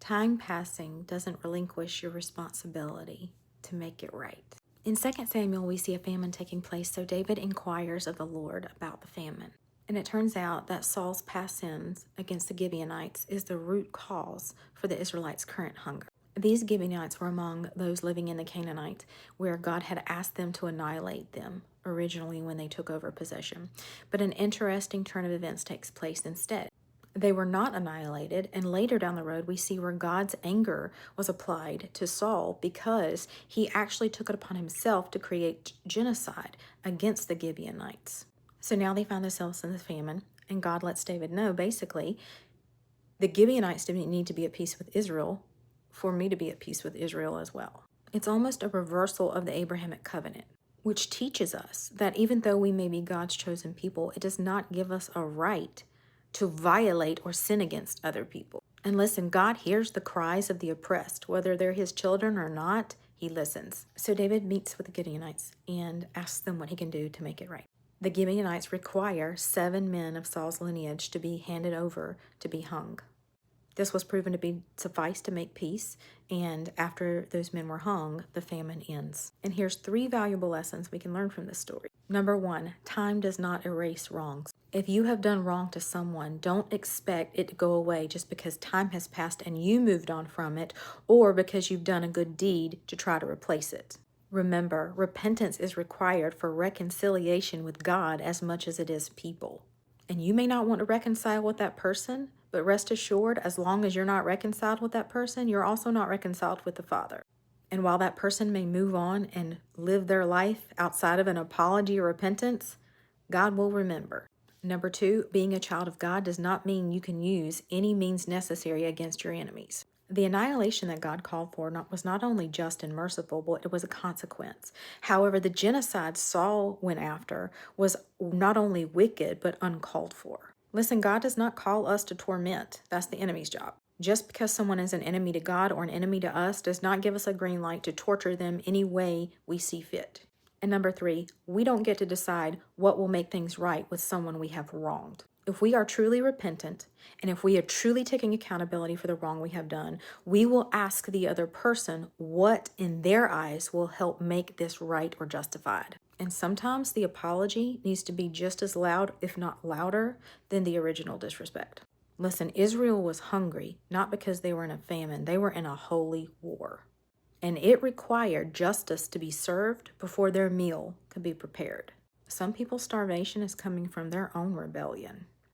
Time passing doesn't relinquish your responsibility to make it right. In 2 Samuel, we see a famine taking place, so David inquires of the Lord about the famine. And it turns out that Saul's past sins against the Gibeonites is the root cause for the Israelites' current hunger. These Gibeonites were among those living in the Canaanites, where God had asked them to annihilate them originally when they took over possession. But an interesting turn of events takes place instead. They were not annihilated, and later down the road we see where God's anger was applied to Saul because he actually took it upon himself to create genocide against the Gibeonites. So now they find themselves in the famine, and God lets David know, basically, the Gibeonites didn't need to be at peace with Israel for me to be at peace with Israel as well. It's almost a reversal of the Abrahamic covenant, which teaches us that even though we may be God's chosen people, it does not give us a right to violate or sin against other people. And listen, God hears the cries of the oppressed, whether they're his children or not, he listens. So David meets with the Gibeonites and asks them what he can do to make it right. The Gibeonites require 7 men of Saul's lineage to be handed over to be hung. This was proven to be suffice to make peace, and after those men were hung, the famine ends. And here's 3 valuable lessons we can learn from this story. Number 1, time does not erase wrongs. If you have done wrong to someone, don't expect it to go away just because time has passed and you moved on from it, or because you've done a good deed to try to replace it. Remember, repentance is required for reconciliation with God as much as it is people. And you may not want to reconcile with that person, but rest assured, as long as you're not reconciled with that person, you're also not reconciled with the Father. And while that person may move on and live their life outside of an apology or repentance, God will remember. Number 2, being a child of God does not mean you can use any means necessary against your enemies. The annihilation that God called for was not only just and merciful, but it was a consequence. However, the genocide Saul went after was not only wicked, but uncalled for. Listen, God does not call us to torment. That's the enemy's job. Just because someone is an enemy to God or an enemy to us does not give us a green light to torture them any way we see fit. And number 3, we don't get to decide what will make things right with someone we have wronged. If we are truly repentant, and if we are truly taking accountability for the wrong we have done, we will ask the other person what in their eyes will help make this right or justified. And sometimes the apology needs to be just as loud, if not louder, than the original disrespect. Listen, Israel was hungry, not because they were in a famine. They were in a holy war. And it required justice to be served before their meal could be prepared. Some people's starvation is coming from their own rebellion.